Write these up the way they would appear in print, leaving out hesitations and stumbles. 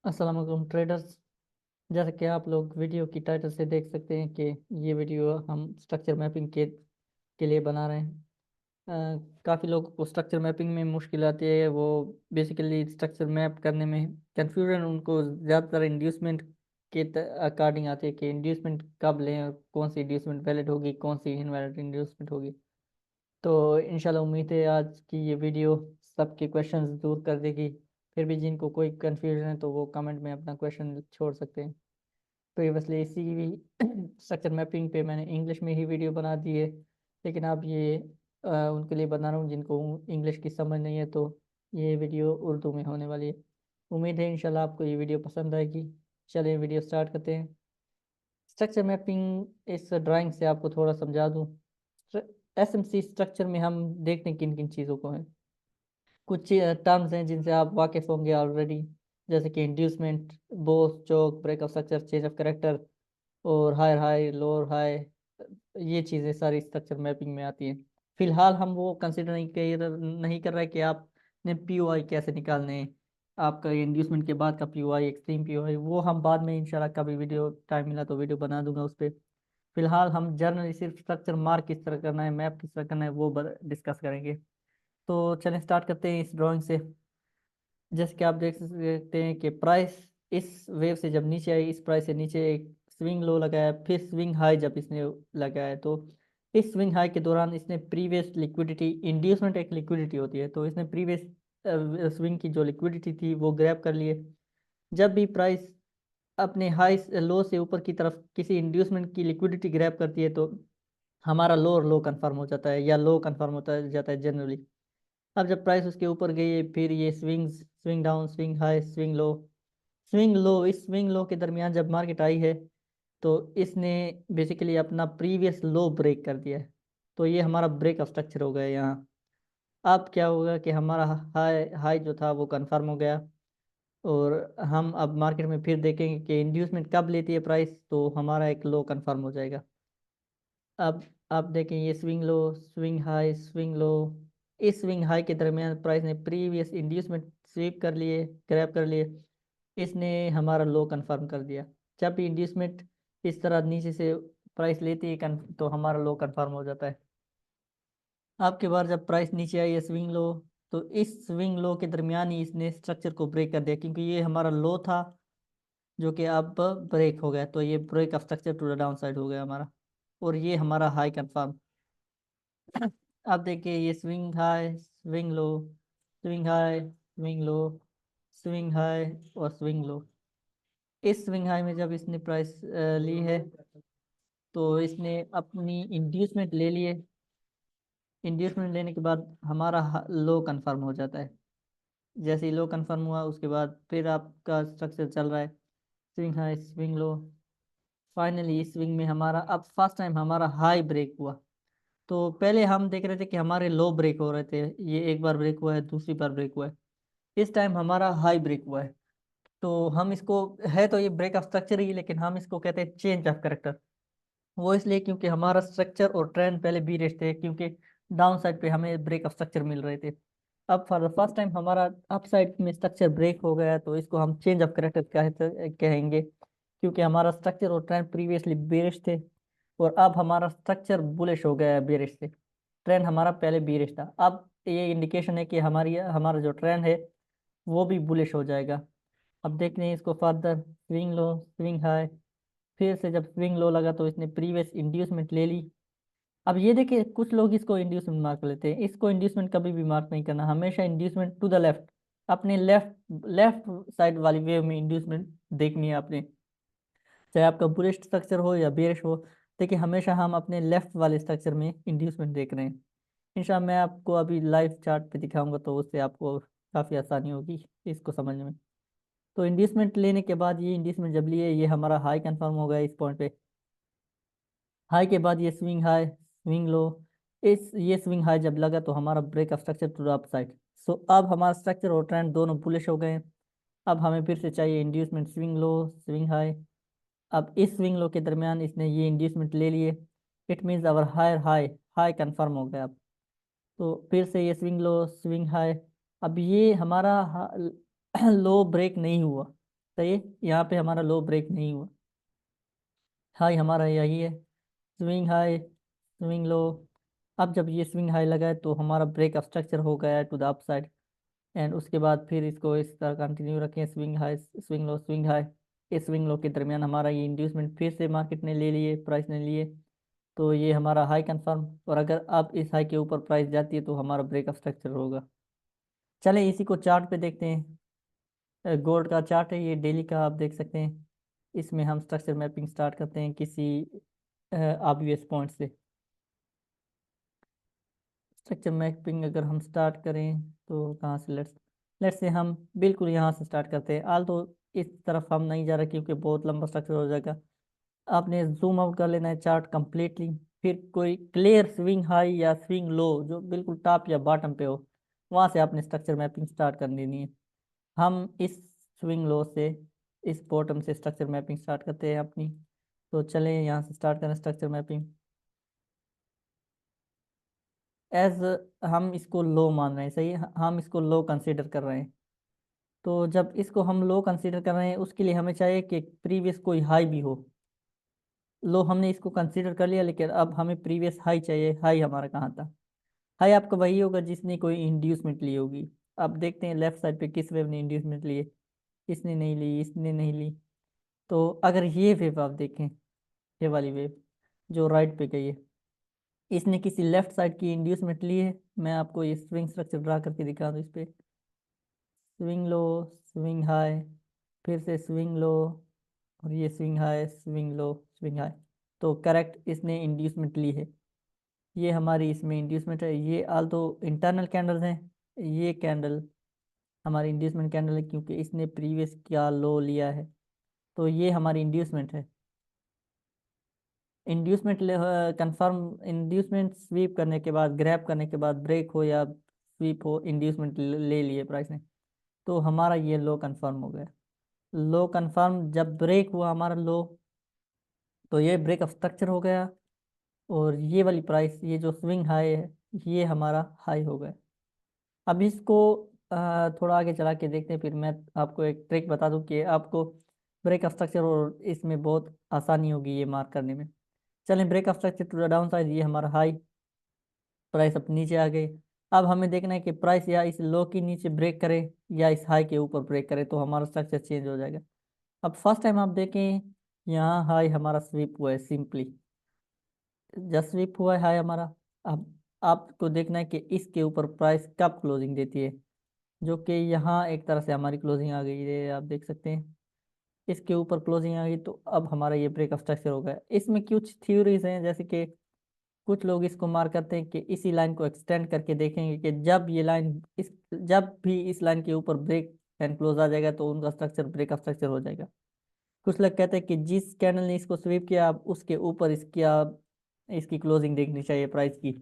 अस्सलाम वालेकुम ट्रेडर्स। जैसा कि आप लोग वीडियो की टाइटल से देख सकते हैं कि ये वीडियो हम स्ट्रक्चर मैपिंग के लिए बना रहे हैं। काफ़ी लोगों को स्ट्रक्चर मैपिंग में मुश्किल आती है। वो बेसिकली स्ट्रक्चर मैप करने में कंफ्यूजन उनको ज़्यादातर इंड्यूसमेंट के अकॉर्डिंग आती है कि इंड्यूसमेंट कब लें और कौन सी इंड्यूसमेंट वैलिड होगी, कौन सी इनवैलिड इंड्यूसमेंट होगी। तो इंशाल्लाह उम्मीद है आज की ये वीडियो सबके क्वेश्चंस दूर कर देगी। फिर भी जिनको कोई कन्फ्यूजन है तो वो कमेंट में अपना क्वेश्चन छोड़ सकते हैं। प्रीवियसली इसी भी स्ट्रक्चर मैपिंग पे मैंने इंग्लिश में ही वीडियो बना दी है, लेकिन अब ये उनके लिए बना रहा हूँ जिनको इंग्लिश की समझ नहीं है, तो ये वीडियो उर्दू में होने वाली है। उम्मीद है इंशाल्लाह आपको ये वीडियो पसंद आएगी। चलिए वीडियो स्टार्ट करते हैं। स्ट्रक्चर मैपिंग इस ड्राइंग से आपको थोड़ा समझा दूँ। एसएमसी स्ट्रक्चर में हम देखते हैं किन किन चीज़ों को है। कुछ टर्म्स हैं जिनसे आप वाकिफ होंगे ऑलरेडी, जैसे कि inducement, BOS, CHoCH, break of structure, change of character और हायर हाई, लोअर हाई। ये चीज़ें सारी स्ट्रक्चर मैपिंग में आती हैं। फिलहाल हम वो कंसिडर नहीं कर रहे कि आपने पीओआई कैसे निकालने हैं। आपका इंड्यूसमेंट के बाद का पीओआई, एक्सट्रीम पीओआई, वो हम बाद में इंशाल्लाह कभी वीडियो टाइम मिला तो वीडियो बना दूंगा उस पर। फिलहाल हम जनरली सिर्फ स्ट्रक्चर मार्क किस तरह करना है, मैप किस तरह करना है, वो डिस्कस करेंगे। तो चलें स्टार्ट करते हैं इस ड्राइंग से। जैसे कि आप देख सकते हैं कि प्राइस इस वेव से जब नीचे आई, इस प्राइस से नीचे एक स्विंग लो लगाया, फिर स्विंग हाई जब इसने लगाया, तो इस स्विंग हाई के दौरान इसने प्रीवियस लिक्विडिटी, इंड्यूसमेंट एक लिक्विडिटी होती है, तो इसने प्रीवियस स्विंग की जो लिक्विडिटी थी वो ग्रैब कर लिए। जब भी प्राइस अपने हाई लो से ऊपर की तरफ किसी इंड्यूसमेंट की लिक्विडिटी ग्रैब करती है, तो हमारा लोअर लो कंफर्म हो जाता है या लो कंफर्म होता जाता है जनरली। अब जब प्राइस उसके ऊपर गई है, फिर ये swing down, swing high, swing low, इस स्विंग लो के दरमियान जब मार्केट आई है, तो इसने बेसिकली अपना प्रीवियस लो ब्रेक कर दिया है। तो ये हमारा ब्रेक ऑफ स्ट्रक्चर हो गया यहाँ। अब क्या होगा कि हमारा हाई हाई जो था वो कंफर्म हो गया, और हम अब मार्केट में फिर देखेंगे कि इंड्यूसमेंट कब लेती है प्राइस, तो हमारा एक लो कंफर्म हो जाएगा। अब आप देखें ये स्विंग लो, स्विंग हाई, स्विंग लो, इस स्विंग हाई के दरमियान प्राइस ने प्रीवियस इंड्यूसमेंट स्वीप कर लिए, ग्रैब कर लिए, इसने हमारा लो कंफर्म कर दिया। जब भी इंड्यूसमेंट इस तरह नीचे से प्राइस लेती है तो हमारा लो कंफर्म हो जाता है। आपके बार जब प्राइस नीचे आई है स्विंग लो, तो इस स्विंग लो के दरमियान ही इसने स्ट्रक्चर को ब्रेक कर दिया, क्योंकि ये हमारा लो था जो कि अब ब्रेक हो गया, तो ये break of structure to the down side हो गया हमारा, और ये हमारा हाई कंफर्म। अब देखिए ये swing high, swing low, swing high, swing low, swing high और स्विंग लो। इस स्विंग हाई में जब इसने प्राइस ली है, तो इसने अपनी इंड्यूसमेंट ले लिए। इंड्यूसमेंट लेने के बाद हमारा लो कंफर्म हो जाता है। जैसे ही लो कंफर्म हुआ, उसके बाद फिर आपका स्ट्रक्चर चल रहा है, swing high, swing low. Finally इस स्विंग में हमारा अब फर्स्ट टाइम हमारा हाई ब्रेक हुआ। तो पहले हम देख रहे थे कि हमारे लो ब्रेक हो रहे थे, ये एक बार ब्रेक हुआ है, दूसरी बार ब्रेक हुआ है, इस टाइम हमारा हाई ब्रेक हुआ है। तो हम इसको, है तो ये ब्रेक ऑफ स्ट्रक्चर ही, लेकिन हम इसको कहते हैं चेंज ऑफ करेक्टर। वो इसलिए क्योंकि हमारा स्ट्रक्चर और ट्रेंड पहले बीरिश थे, क्योंकि डाउन साइड पे हमें ब्रेक ऑफ स्ट्रक्चर मिल रहे थे। अब फॉर द फर्स्ट टाइम हमारा अप साइड में स्ट्रक्चर ब्रेक हो गया, तो इसको हम चेंज ऑफ करेक्टर कहेंगे, क्योंकि हमारा स्ट्रक्चर और ट्रेंड प्रीवियसली बेरिश थे, और अब हमारा स्ट्रक्चर बुलिश हो गया है बेरिश से। ट्रेंड हमारा पहले बीरिश था, अब ये इंडिकेशन है कि हमारा जो ट्रेंड है वो भी बुलिश हो जाएगा। अब देखते हैं इसको further, swing low, swing high, फिर से जब स्विंग लो लगा तो इसने प्रीवियस इंड्यूसमेंट ले ली। अब ये देखिए कुछ लोग इसको इंड्यूसमेंट मार्क लेते हैं, इसको इंड्यूसमेंट कभी भी मार्क नहीं करना, हमेशा इंड्यूसमेंट टू द लेफ्ट, अपने लेफ्ट लेफ्ट साइड वाली वेव में इंड्यूसमेंट देखनी है आपने, चाहे आपका बुलिश स्ट्रक्चर हो या बेरिश हो। देखिए हमेशा हम अपने लेफ्ट वाले स्ट्रक्चर में इंड्यूसमेंट देख रहे हैं। इंशाल्लाह मैं आपको अभी लाइव चार्ट पे दिखाऊंगा, तो उससे आपको काफ़ी आसानी होगी इसको समझने में। तो इंड्यूसमेंट लेने के बाद, ये इंड्यूसमेंट जब लिए, ये हमारा हाई कंफर्म हो गया इस पॉइंट पे। हाई के बाद ये स्विंग हाई, स्विंग लो, इस ये स्विंग हाई जब लगा तो हमारा break of structure to the up side. So अब हमारा स्ट्रक्चर और ट्रेंड दोनों बुलिश हो गए हैं। अब हमें फिर से चाहिए inducement, swing low, swing high. अब इस स्विंग लो के दरमियान इसने ये इंड्यूसमेंट ले लिए, it means our higher high, high confirm हो गया अब। तो फिर से ये स्विंग लो, स्विंग हाई। अब ये हमारा लो ब्रेक नहीं हुआ, सही है, यहाँ पे हमारा लो ब्रेक नहीं हुआ। हाई हमारा यही है, स्विंग हाई स्विंग लो। अब जब ये स्विंग हाई लगा है तो हमारा ब्रेक ऑफ स्ट्रक्चर हो गया है टू द अपसाइड। एंड उसके बाद फिर इसको इस तरह कंटिन्यू रखें, swing high swing low swing high. इस स्विंग लो के दरमियान हमारा ये इंड्यूसमेंट फिर से मार्केट ने ले लिए, प्राइस ने लिए। तो ये हमारा हाई कंफर्म, और अगर अब इस हाई के ऊपर प्राइस जाती है तो हमारा ब्रेक ऑफ स्ट्रक्चर होगा। चलें इसी को चार्ट पे देखते हैं। गोल्ड का चार्ट है ये, डेली का, आप देख सकते हैं। इसमें हम स्ट्रक्चर मैपिंग स्टार्ट करते हैं किसी ऑब्वियस पॉइंट से। स्ट्रक्चर मैपिंग अगर हम स्टार्ट करें तो कहाँ से, लेट्स लेट्स से हम बिल्कुल यहाँ से स्टार्ट करते हैं। आल तो इस तरफ हम नहीं जा रहे क्योंकि बहुत लंबा स्ट्रक्चर हो जाएगा। आपने जूम आउट कर लेना है चार्ट कंप्लीटली। फिर कोई क्लियर स्विंग हाई या स्विंग लो जो बिल्कुल टॉप या बॉटम पे हो, वहाँ से आपने स्ट्रक्चर मैपिंग स्टार्ट कर देनी है। हम इस स्विंग लो से, इस बॉटम से स्ट्रक्चर मैपिंग स्टार्ट करते हैं अपनी। तो चलें यहाँ से स्टार्ट करें स्ट्रक्चर मैपिंग। एज हम इसको लो मान रहे हैं, सही है, हम इसको लो कंसीडर कर रहे हैं। तो जब इसको हम लो कंसीडर कर रहे हैं उसके लिए हमें चाहिए कि प्रीवियस कोई हाई भी हो। लो हमने इसको कंसीडर कर लिया, लेकिन अब हमें प्रीवियस हाई चाहिए। हाई हमारा कहाँ था? हाई आपका वही होगा जिसने कोई इंड्यूसमेंट ली होगी। अब देखते हैं लेफ्ट साइड पे किस वेव ने इंड्यूसमेंट लिए। इसने नहीं ली, इसने नहीं ली। तो अगर ये वेव आप देखें, ये वाली वेव जो राइट पे गई है, इसने किसी लेफ्ट साइड की इंड्यूसमेंट ली है। मैं आपको ये स्विंग स्ट्रक्चर ड्रा करके दिखा दूँ इस पे। स्विंग लो स्विंग हाई, फिर से स्विंग लो, और ये swing high swing low swing high. तो करेक्ट इसने इंड्यूसमेंट ली है। ये हमारी इसमें इंड्यूसमेंट है। ये आल तो इंटरनल कैंडल्स हैं, ये कैंडल हमारी इंड्यूसमेंट कैंडल है क्योंकि इसने प्रीवियस क्या लो लिया है। तो ये हमारी इंड्यूसमेंट है। इंड्यूसमेंट कंफर्म, इंड्यूसमेंट स्वीप करने के बाद, ग्रैब करने के बाद, ब्रेक हो या स्वीप हो, इंड्यूसमेंट ले लिए प्राइस ने। तो हमारा ये लो कंफर्म हो गया। लो कंफर्म जब ब्रेक हुआ हमारा लो, तो ये ब्रेक ऑफ स्ट्रक्चर हो गया। और ये वाली प्राइस, ये जो स्विंग हाई है, ये हमारा हाई हो गया। अब इसको थोड़ा आगे चला के देखते हैं। फिर मैं आपको एक ट्रिक बता दूं कि आपको ब्रेक ऑफ स्ट्रक्चर और इसमें बहुत आसानी होगी ये मार्क करने में। चलें, break of structure to the down side, ये हमारा हाई, प्राइस अब नीचे आ गई। अब हमें देखना है कि प्राइस या इस लो के नीचे ब्रेक करे या इस हाई के ऊपर ब्रेक करे, तो हमारा स्ट्रक्चर चेंज हो जाएगा। अब फर्स्ट टाइम आप देखें, यहाँ हाई हमारा स्वीप हुआ है सिंपली, जस्ट स्वीप हुआ है हाई हमारा। अब आपको देखना है कि इसके ऊपर प्राइस कब क्लोजिंग देती है, जो कि यहाँ एक तरह से हमारी क्लोजिंग आ गई है, आप देख सकते हैं। इसके ऊपर क्लोजिंग आ गई तो अब हमारा ये ब्रेक ऑफ स्ट्रक्चर हो गया। इसमें कुछ थ्योरीज हैं, जैसे कि कुछ लोग इसको मार करते हैं कि इसी लाइन को एक्सटेंड करके देखेंगे कि जब ये लाइन, इस जब भी इस लाइन के ऊपर ब्रेक एंड क्लोज आ जाएगा तो उनका स्ट्रक्चर ब्रेक ऑफ स्ट्रक्चर हो जाएगा। कुछ लोग कहते हैं कि जिस कैंडल ने इसको स्वीप किया, आप उसके ऊपर इसकी, आप इसकी क्लोजिंग देखनी चाहिए प्राइस की।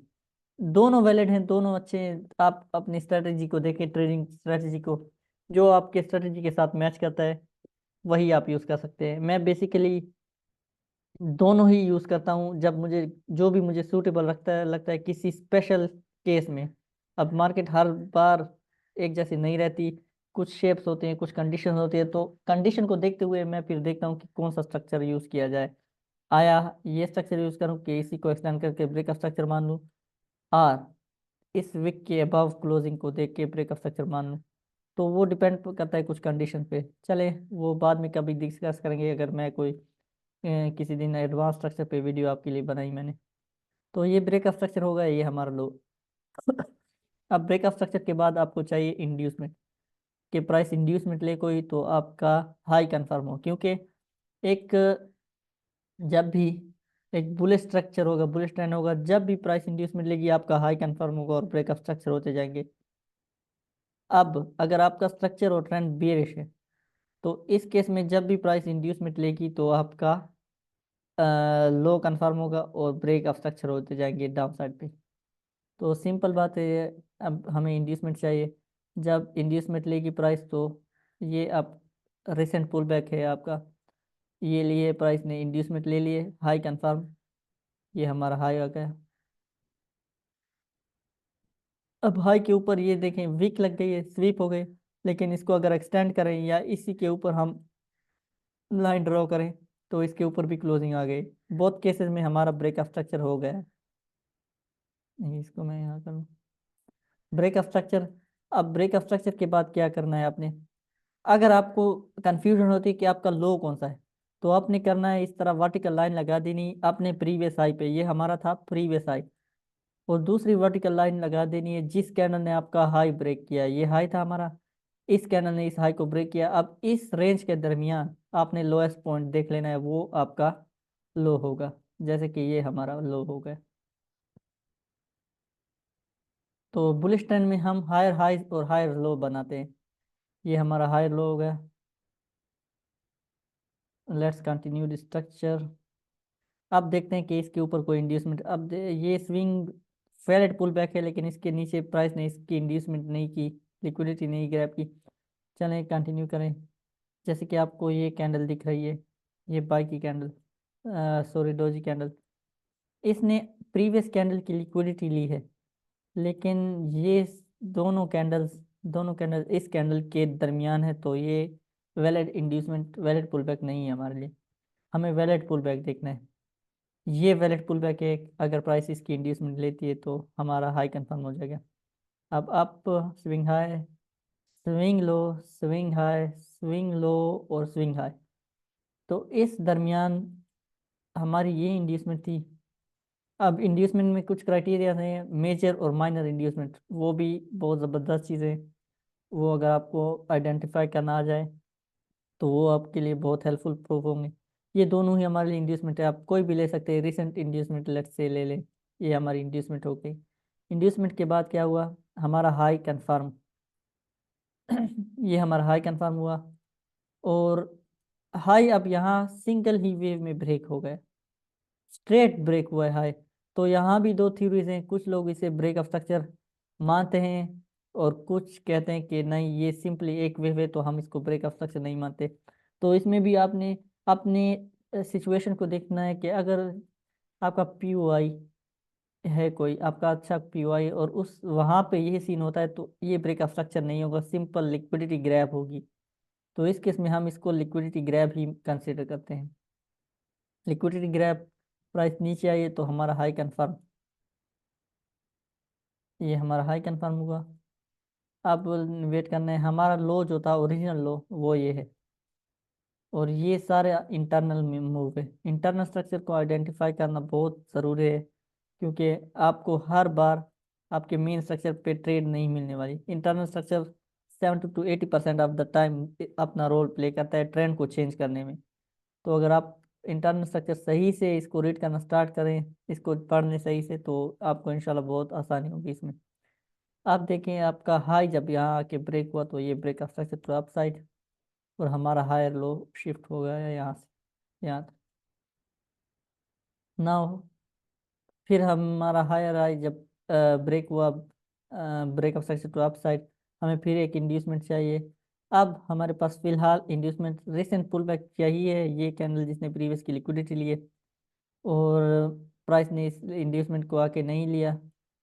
दोनों वैलिड हैं, दोनों अच्छे हैं। आप अपनी स्ट्रेटेजी को देखें, ट्रेडिंग स्ट्रेटेजी को, जो आपके स्ट्रेटेजी के साथ मैच करता है वही आप यूज़ कर सकते हैं। मैं बेसिकली दोनों ही यूज़ करता हूँ जब मुझे, जो भी मुझे सूटेबल लगता है किसी स्पेशल केस में। अब मार्केट हर बार एक जैसी नहीं रहती, कुछ शेप्स होते हैं, कुछ कंडीशन होती है। तो कंडीशन को देखते हुए मैं फिर देखता हूँ कि कौन सा स्ट्रक्चर यूज़ किया जाए। आया ये स्ट्रक्चर यूज़ करूँ कि इसी को एक्सटेंड करके ब्रेक स्ट्रक्चर मान लूँ, और इस विक के अबव क्लोजिंग को देख के ब्रेक स्ट्रक्चर मान लूँ। तो वो डिपेंड करता है कुछ कंडीशन पे। चले वो बाद में कभी डिस्कस करेंगे, अगर मैं कोई किसी दिन एडवांस स्ट्रक्चर पे वीडियो आपके लिए बनाई मैंने। तो ये ब्रेक ऑफ स्ट्रक्चर होगा, ये हमारा लो। अब ब्रेक ऑफ स्ट्रक्चर के बाद आपको चाहिए इंड्यूसमेंट, कि प्राइस इंड्यूसमेंट ले कोई तो आपका हाई कंफर्म हो। क्योंकि एक, जब भी एक बुलिश स्ट्रक्चर होगा, बुलिश ट्रेंड होगा, जब भी प्राइस इंड्यूसमेंट लेगी आपका हाई कंफर्म होगा और ब्रेक ऑफ स्ट्रक्चर होते जाएंगे। अब अगर आपका स्ट्रक्चर और ट्रेंड बेरिश है, तो इस केस में जब भी प्राइस इंड्यूसमेंट लेगी तो आपका लो कंफर्म होगा और ब्रेक ऑफ स्ट्रक्चर होते जाएंगे डाउन साइड पे। तो सिंपल बात है ये। अब हमें इंड्यूसमेंट चाहिए, जब इंड्यूसमेंट लेगी प्राइस तो ये अब रिसेंट पुल बैक है आपका, ये लिए प्राइस ने इंड्यूसमेंट ले लिए, हाई कंफर्म, ये हमारा हाई आ गया। अब हाई के ऊपर ये देखें विक लग गई है, स्वीप हो गई। लेकिन इसको अगर एक्सटेंड करें या इसी के ऊपर हम लाइन ड्रॉ करें तो इसके ऊपर भी क्लोजिंग आ गई। बहुत केसेस में हमारा ब्रेक ऑफ स्ट्रक्चर हो गया है। नहीं, इसको मैं यहाँ करूँ ब्रेक ऑफ स्ट्रक्चर। अब ब्रेक ऑफ स्ट्रक्चर के बाद क्या करना है आपने, अगर आपको कंफ्यूजन होती है कि आपका लो कौन सा है, तो आपने करना है इस तरह वर्टिकल लाइन लगा देनी आपने प्रीवियस हाई पे, ये हमारा था प्रीवियस हाई, और दूसरी वर्टिकल लाइन लगा देनी है जिस कैंडल ने आपका हाई ब्रेक किया, ये हाई था हमारा, इस कैंडल ने इस हाई को ब्रेक किया, अब इस रेंज के दरमियान आपने लोएस्ट पॉइंट देख लेना है, वो आपका लो होगा, जैसे कि ये हमारा लो हो गया। तो बुलिश ट्रेंड में हम हायर हाई और हायर लो बनाते हैं, ये हमारा हायर लो हो गया। Let's continue the structure. अब देखते हैं कि इसके ऊपर कोई इंड्यूसमेंट, ये स्विंग फेलेट पुल बैक है, लेकिन इसके नीचे प्राइस ने इसकी इंड्यूसमेंट नहीं की, लिक्विडिटी नहीं ग्रैब की। चलें कंटिन्यू करें। जैसे कि आपको ये कैंडल दिख रही है, ये बाई की कैंडल, सॉरी डोजी कैंडल, इसने प्रीवियस कैंडल की लिक्विडिटी ली है, लेकिन ये दोनों कैंडल्स इस कैंडल के दरमियान है, तो ये valid inducement valid pull back नहीं है हमारे लिए, हमें वैलिड पुल बैक देखना है। ये वैलिड पुल बैक है, अगर प्राइस इसकी इंड्यूसमेंट लेती है तो हमारा हाई कंफर्म हो जाएगा। अब up, swing high, swing low, swing high, swing low और स्विंग हाई, तो इस दरमियान हमारी ये इंड्यूसमेंट थी। अब इंड्यूसमेंट में कुछ क्राइटेरिया हैं, मेजर और माइनर इंड्यूसमेंट, वो भी बहुत ज़बरदस्त चीज़ें, वो अगर आपको आइडेंटिफाई करना आ जाए तो वो आपके लिए बहुत हेल्पफुल प्रूफ होंगे। ये दोनों ही हमारे लिए इंड्यूसमेंट है, आप कोई भी ले सकते हैं, रिसेंट इंड्यूसमेंट लेट्स से ले लें, ये हमारी इंड्यूसमेंट हो गई। इंड्यूसमेंट के बाद क्या हुआ, हमारा हाई कंफर्म ये हमारा हाई कंफर्म हुआ, और हाई अब यहाँ सिंगल ही वेव में ब्रेक हो गया, स्ट्रेट ब्रेक हुआ है हाई। तो यहाँ भी दो थ्योरीज हैं, कुछ लोग इसे ब्रेक ऑफ स्ट्रक्चर मानते हैं और कुछ कहते हैं कि नहीं ये सिंपली एक वेव है, तो हम इसको ब्रेक ऑफ स्ट्रक्चर नहीं मानते। तो इसमें भी आपने अपने सिचुएशन को देखना है कि अगर आपका पीओआई है, कोई आपका अच्छा पीओआई, और उस वहाँ पे ये सीन होता है, तो ये ब्रेक ऑफ स्ट्रक्चर नहीं होगा, सिंपल लिक्विडिटी ग्रैब होगी। तो इस केस में हम इसको लिक्विडिटी ग्रैब ही कंसिडर करते हैं। लिक्विडिटी ग्रैब, प्राइस नीचे आई है तो हमारा हाई कंफर्म, ये हमारा हाई कंफर्म हुआ। अब वेट करना है, हमारा लो जो था ओरिजिनल लो वो ये है, और ये सारे इंटरनल मूव है। इंटरनल स्ट्रक्चर को आइडेंटिफाई करना बहुत ज़रूरी है, क्योंकि आपको हर बार आपके मेन स्ट्रक्चर पे ट्रेड नहीं मिलने वाली। Internal structure 70 to 80% of the time अपना रोल प्ले करता है ट्रेंड को चेंज करने में। तो अगर आप इंटरनल स्ट्रक्चर सही से इसको रीड करना स्टार्ट करें, इसको पढ़ने सही से, तो आपको इंशाल्लाह बहुत आसानी होगी इसमें। आप देखें आपका हाई जब यहाँ आके ब्रेक हुआ, तो ये ब्रेक ऑफ स्ट्रक्चर तो अप साइड, और हमारा हायर लो शिफ्ट हो गया है यहाँ से यहाँ तक। नाउ फिर हमारा हायर हाई जब ब्रेक हुआ, break of structure to up side, हमें फिर एक इंड्यूसमेंट चाहिए। अब हमारे पास फिलहाल इंड्यूसमेंट रिसेंट पुल बैक चाहिए, ये कैंडल जिसने प्रीवियस की लिक्विडिटी लिए, और प्राइस ने इस इंड्यूसमेंट को आके नहीं लिया।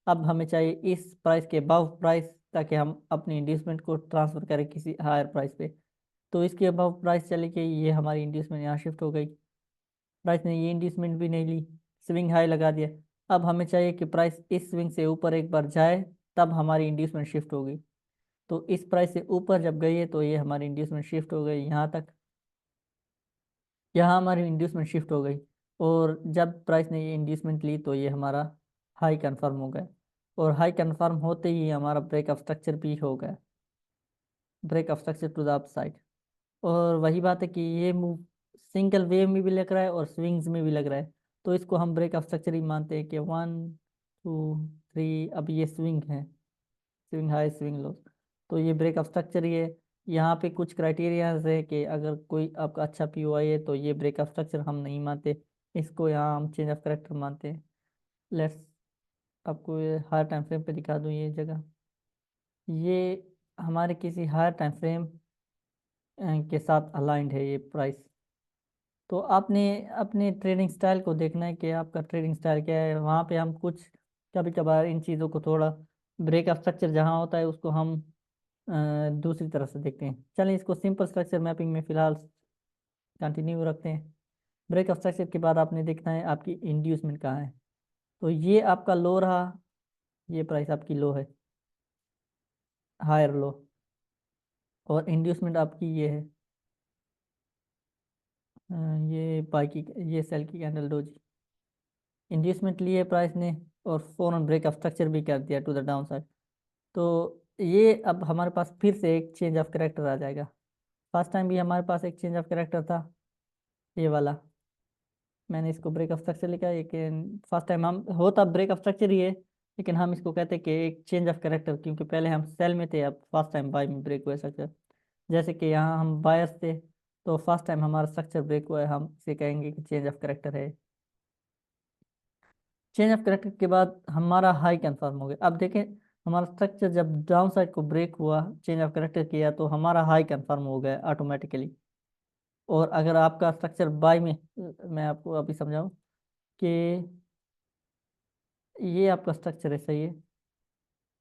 अब हमें चाहिए इस प्राइस के अबव प्राइस, ताकि हम अपनी इंड्यूसमेंट को ट्रांसफर करें किसी हायर प्राइस पे। तो इसके अबव प्राइस चले गई, ये हमारी इंड्यूसमेंट यहाँ शिफ्ट हो गई, प्राइस ने ये इंड्यूसमेंट भी नहीं ली, स्विंग हाई लगा दिया। अब हमें चाहिए कि प्राइस इस स्विंग से ऊपर एक बार जाए, तब हमारी इंड्यूसमेंट शिफ्ट होगी। तो इस प्राइस से ऊपर जब गई है, तो ये हमारी इंड्यूसमेंट शिफ्ट हो गई यहाँ तक, यहाँ हमारी इंड्यूसमेंट शिफ्ट हो गई। और जब प्राइस ने ये इंड्यूसमेंट ली, तो ये हमारा हाई कंफर्म हो गया, और हाई कंफर्म होते ही हमारा ब्रेक ऑफ स्ट्रक्चर भी हो गया, break of structure to the up side. और वही बात है कि ये मूव सिंगल वेव में भी लग रहा है और स्विंग्स में भी लग रहा है, तो इसको हम ब्रेक ऑफ स्ट्रक्चर ही मानते हैं कि 1 2 3, अब ये स्विंग है, स्विंग हाई स्विंग लो, तो ये ब्रेक ऑफ स्ट्रक्चर ही है। यहाँ पे कुछ क्राइटेरियाज है कि अगर कोई आपका अच्छा पीओआई है, तो ये ब्रेक ऑफ स्ट्रक्चर हम नहीं मानते, इसको यहाँ हम चेंज ऑफ करेक्टर मानते हैं। लेट्स आपको ये हायर टाइम फ्रेम पे दिखा दूँ ये जगह, ये हमारे किसी हायर टाइम फ्रेम के साथ अलाइंड है ये प्राइस। तो आपने अपने ट्रेडिंग स्टाइल को देखना है कि आपका ट्रेडिंग स्टाइल क्या है, वहाँ पे हम कुछ कभी कभार इन चीज़ों को थोड़ा, ब्रेक ऑफ स्ट्रक्चर जहाँ होता है उसको हम दूसरी तरफ से देखते हैं। चलें इसको सिंपल स्ट्रक्चर मैपिंग में फ़िलहाल कंटिन्यू रखते हैं। ब्रेक ऑफ स्ट्रक्चर के बाद आपने देखना है आपकी इंड्यूसमेंट कहाँ है। तो ये आपका लो रहा, ये प्राइस आपकी लो है, हायर लो, और इंड्यूसमेंट आपकी ये है, अ, ये बाई की, ये सेल की कैंडल डोजी। इंड्यूसमेंट लिए प्राइस ने और फौरन ब्रेक ऑफ स्ट्रक्चर भी कर दिया टू द डाउन साइड। तो ये अब हमारे पास फिर से एक चेंज ऑफ करेक्टर आ जाएगा। फर्स्ट टाइम भी हमारे पास एक चेंज ऑफ करेक्टर था, ये वाला, मैंने इसको ब्रेक ऑफ स्ट्रक्चर लिखा है, लेकिन फर्स्ट टाइम हम होता ब्रेक ऑफ स्ट्रक्चर ही है, लेकिन हम इसको कहते हैं कि एक चेंज ऑफ करेक्टर, क्योंकि पहले हम सेल में थे, अब फर्स्ट टाइम बाय में ब्रेक हुआ स्ट्रक्चर। जैसे कि यहाँ हम बायर्स थे, तो फर्स्ट टाइम हमारा स्ट्रक्चर ब्रेक हुआ है, हम इसे कहेंगे कि चेंज ऑफ करेक्टर है। चेंज ऑफ करेक्टर के बाद हमारा हाई कंफर्म हो गया। अब देखें, हमारा स्ट्रक्चर जब डाउन साइड को ब्रेक हुआ, चेंज ऑफ करेक्टर किया, तो हमारा हाई कंफर्म हो गया ऑटोमेटिकली। और अगर आपका स्ट्रक्चर बाय में, मैं आपको अभी समझाऊं कि ये आपका स्ट्रक्चर है, सही है,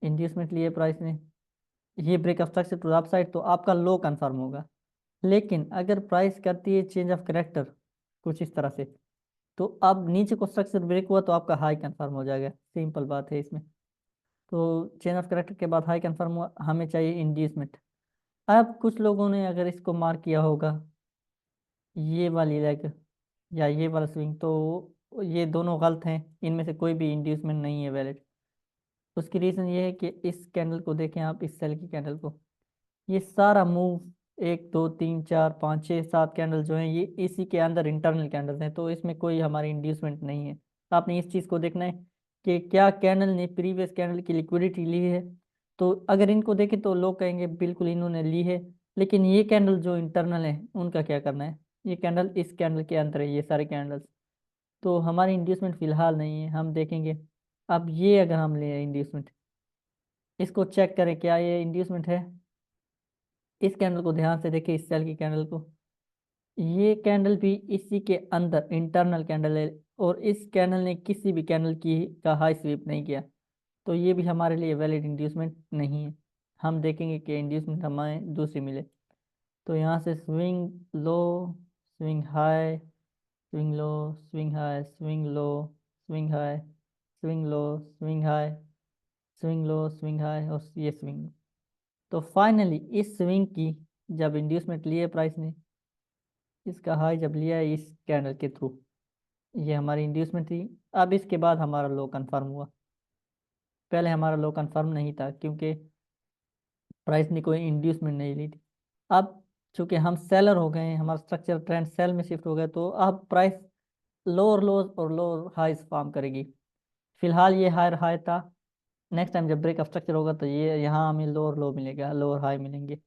इंड्यूसमेंट लिए प्राइस ने, ये break of structure to up side, तो आपका लो कंफर्म होगा। लेकिन अगर प्राइस करती है चेंज ऑफ करेक्टर कुछ इस तरह से, तो अब नीचे को स्ट्रक्चर ब्रेक हुआ तो आपका हाई कंफर्म हो जाएगा, सिंपल बात है इसमें। तो चेंज ऑफ करेक्टर के बाद हाई कंफर्म हुआ, हमें चाहिए इंड्यूसमेंट। अब कुछ लोगों ने अगर इसको मार्क किया होगा, ये वाली लेग या ये वाला स्विंग, तो ये दोनों गलत हैं, इनमें से कोई भी इंड्यूसमेंट नहीं है वैलिड। उसकी रीज़न ये है कि इस कैंडल को देखें आप, इस सेल की कैंडल को, ये सारा मूव, एक दो तीन चार पाँच छः सात कैंडल जो हैं, ये इसी के अंदर इंटरनल कैंडल्स हैं, तो इसमें कोई हमारी इंड्यूसमेंट नहीं है। आपने इस चीज़ को देखना है कि क्या कैंडल ने प्रीवियस कैंडल की लिक्विडिटी ली है। तो अगर इनको देखें तो लोग कहेंगे बिल्कुल इन्होंने ली है, लेकिन ये कैंडल जो इंटरनल है उनका क्या करना है। ये कैंडल इस कैंडल के अंदर है, ये सारे कैंडल्स, तो हमारी इंड्यूसमेंट फिलहाल नहीं है, हम देखेंगे। अब ये अगर हम ले इंड्यूसमेंट, इसको चेक करें क्या ये इंड्यूसमेंट है। इस कैंडल को ध्यान से देखें, इस सेल की कैंडल को, ये कैंडल भी इसी के अंदर इंटरनल कैंडल है, और इस कैंडल ने किसी भी कैंडल की का हाई स्वीप नहीं किया, तो ये भी हमारे लिए वैलिड इंड्यूसमेंट नहीं है। हम देखेंगे कि इंड्यूसमेंट हमें दूसरी मिले। तो यहाँ से swing low, swing high, swing low, swing high, swing low, swing high, swing low, swing high, swing low, swing high, और ये स्विंग। तो फाइनली इस स्विंग की जब इंड्यूसमेंट लिए प्राइस ने, इसका हाई जब लिया है इस कैंडल के थ्रू, ये हमारी इंड्यूसमेंट थी। अब इसके बाद हमारा लो कंफर्म हुआ, पहले हमारा लो कंफर्म नहीं था क्योंकि प्राइस ने कोई इंड्यूसमेंट नहीं ली थी। अब चूंकि हम सेलर हो गए हैं, हमारा स्ट्रक्चर ट्रेंड सेल में शिफ्ट हो गया, तो अब प्राइस लोअर लोज और लोअर हाईज फॉर्म करेगी। फिलहाल ये हायर हाई था, नेक्स्ट टाइम जब ब्रेक ऑफ स्ट्रक्चर होगा तो ये यहाँ हमें लोअर लो मिलेगा, लोअर हाई मिलेंगे।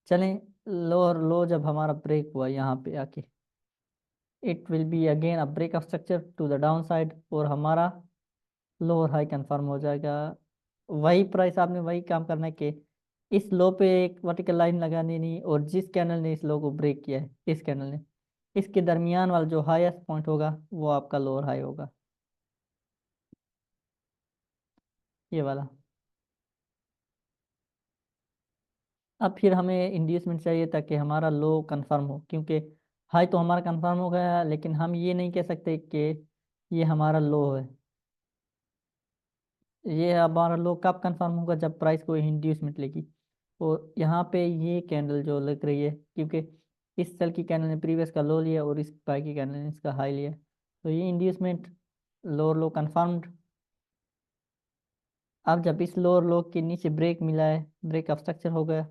चलें, लोअर लो जब हमारा ब्रेक हुआ यहाँ पे आके, it will be again a break of structure to the down side, और हमारा लोअर हाई कंफर्म हो जाएगा। वही प्राइस आपने वही काम करना है कि इस लो पे एक वर्टिकल लाइन लगानी नहीं, और जिस कैंडल ने इस लो को ब्रेक किया है, इस कैंडल ने, इसके दरमियान वाला जो हाईएस्ट पॉइंट होगा वो आपका लोअर हाई होगा, ये वाला। अब फिर हमें इंड्यूसमेंट चाहिए ताकि हमारा लो कंफर्म हो, क्योंकि हाई तो हमारा कंफर्म हो गया, लेकिन हम ये नहीं कह सकते कि ये हमारा लो है। ये हमारा लो कब कंफर्म होगा, जब प्राइस को इंड्यूसमेंट लेगी। और यहाँ पे ये कैंडल जो लग रही है, क्योंकि इस सेल की कैंडल ने प्रीवियस का लो लिया और इस बाई की कैंडल ने इसका हाई लिया, तो ये इंड्यूसमेंट लोअर लो कंफर्म्ड। अब जब इस लोअर लो के नीचे ब्रेक मिला है, ब्रेक ऑफ स्ट्रक्चर हो गया,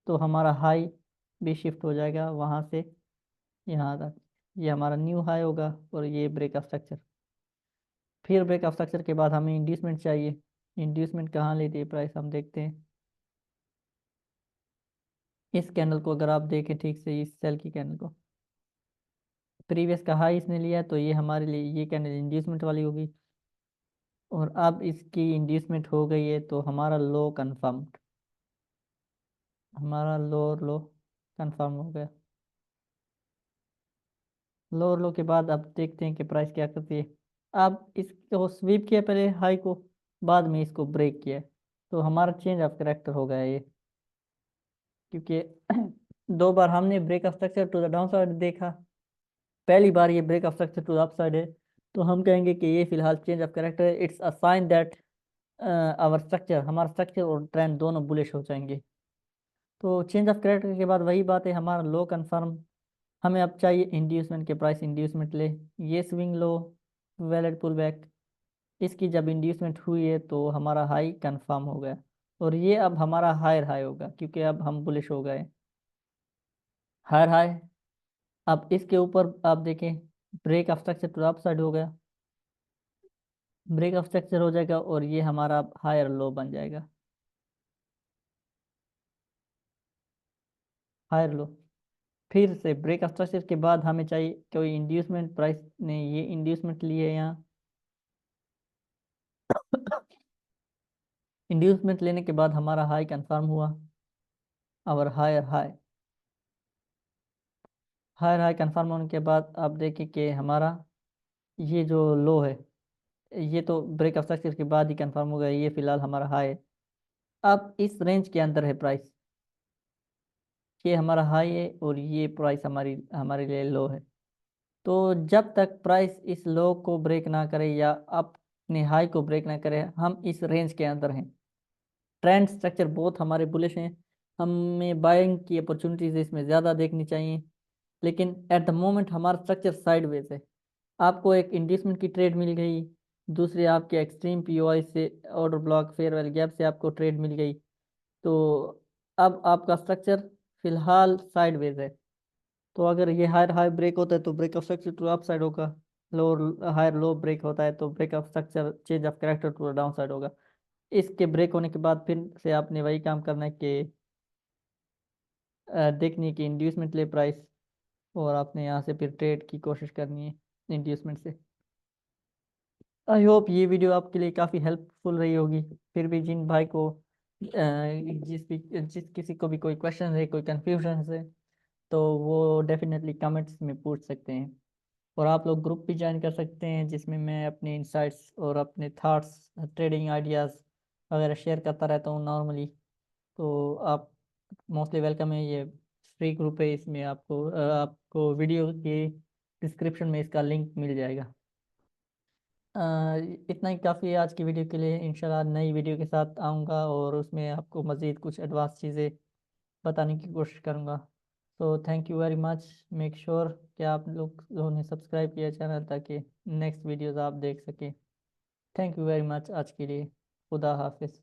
तो हमारा हाई भी शिफ्ट हो जाएगा वहाँ से यहाँ तक, ये हमारा न्यू हाई होगा, और ये ब्रेक ऑफ स्ट्रक्चर। फिर ब्रेक ऑफ स्ट्रक्चर के बाद हमें इंड्यूसमेंट चाहिए। इंड्यूसमेंट कहाँ लेती है प्राइस, हम देखते हैं। इस कैंडल को अगर आप देखें ठीक से, इस सेल की कैंडल को, प्रीवियस का हाई इसने लिया है, तो ये हमारे लिए ये कैंडल इंड्यूसमेंट वाली होगी, और अब इसकी इंड्यूसमेंट हो गई है, तो हमारा लो कंफर्म्ड, हमारा लोअर लो कंफर्म हो गया। लोअर लो के बाद अब देखते हैं कि प्राइस क्या करती है। अब इसको स्वीप किया पहले हाई को, बाद में इसको ब्रेक किया, तो हमारा चेंज ऑफ करेक्टर हो गया ये, क्योंकि दो बार हमने break of structure to the down side देखा, पहली बार ये break of structure to the up side है, तो हम कहेंगे कि ये फिलहाल चेंज ऑफ कैरेक्टर है। It's a sign that our structure, हमारा स्ट्रक्चर और ट्रेंड दोनों बुलिश हो जाएंगे। तो चेंज ऑफ कैरेक्टर के बाद वही बात है, हमारा लो कंफर्म, हमें अब चाहिए इंड्यूसमेंट के प्राइस इंड्यूसमेंट ले, ये swing low, valid pull back, इसकी जब इंड्यूसमेंट हुई है तो हमारा हाई कंफर्म हो गया, और ये अब हमारा हायर हाई होगा क्योंकि अब हम बुलिश हो गए, हायर हाई। अब इसके ऊपर आप देखें, break of structure to up side हो गया, ब्रेक ऑफ स्ट्रक्चर हो जाएगा और ये हमारा हायर लो बन जाएगा, हायर लो। फिर से ब्रेक ऑफ स्ट्रक्चर के बाद हमें चाहिए कोई इंड्यूसमेंट, प्राइस ने ये इंड्यूसमेंट लिए यहाँ, इंड्यूसमेंट लेने के बाद हमारा हाई कंफर्म हुआ, और higher high, higher high confirm होने के बाद आप देखें कि हमारा ये जो लो है, ये तो ब्रेक ऑफ स्ट्रक्चर के बाद ही कंफर्म हो गया, ये फिलहाल हमारा हाई है। अब इस रेंज के अंदर है प्राइस, ये हमारा हाई है और ये प्राइस हमारी हमारे लिए लो है। तो जब तक प्राइस इस लो को ब्रेक ना करे या अपने हाई को ब्रेक ना करे, हम इस रेंज के अंदर हैं। ट्रेंड स्ट्रक्चर बहुत हमारे बुलिश हैं, हमें बाइंग की अपॉर्चुनिटीज इसमें ज़्यादा देखनी चाहिए, लेकिन एट द मोमेंट हमारा स्ट्रक्चर साइडवेज है। आपको एक इंडस्टमेंट की ट्रेड मिल गई, दूसरी आपके एक्सट्रीम पीओआई से order block fair value gap से आपको ट्रेड मिल गई, तो अब आपका स्ट्रक्चर फिलहाल साइडवेज है। तो अगर ये हायर हाई ब्रेक होता है तो break of structure to up side होगा, लोअर हायर लो ब्रेक होता है तो break of structure change of character to down side होगा। इसके ब्रेक होने के बाद फिर से आपने वही काम करना है कि देखनी है कि इंड्यूसमेंट ले प्राइस, और आपने यहाँ से फिर ट्रेड की कोशिश करनी है इंड्यूसमेंट से। आई होप ये वीडियो आपके लिए काफ़ी हेल्पफुल रही होगी। फिर भी जिन भाई को जिस किसी को भी कोई क्वेश्चन है, कोई कंफ्यूजन है, तो वो डेफिनेटली कमेंट्स में पूछ सकते हैं। और आप लोग ग्रुप भी ज्वाइन कर सकते हैं जिसमें मैं अपने इंसाइट्स और अपने थॉट्स, ट्रेडिंग आइडियाज़ वगैरह शेयर करता रहता हूँ नॉर्मली। तो आप मोस्टली वेलकम है, ये फ्री ग्रुप है, इसमें आपको वीडियो के डिस्क्रिप्शन में इसका लिंक मिल जाएगा। अ, इतना ही काफ़ी है आज की वीडियो के लिए। इंशाल्लाह नई वीडियो के साथ आऊँगा और उसमें आपको मज़ीद कुछ एडवांस चीज़ें बताने की कोशिश करूँगा। तो thank you very much. Make sure कि आप लोगों ने सब्सक्राइब किया चैनल ताकि नेक्स्ट वीडियोज़ आप देख सकें। थैंक यू वेरी मच आज के लिए। खुदा हाफिज़।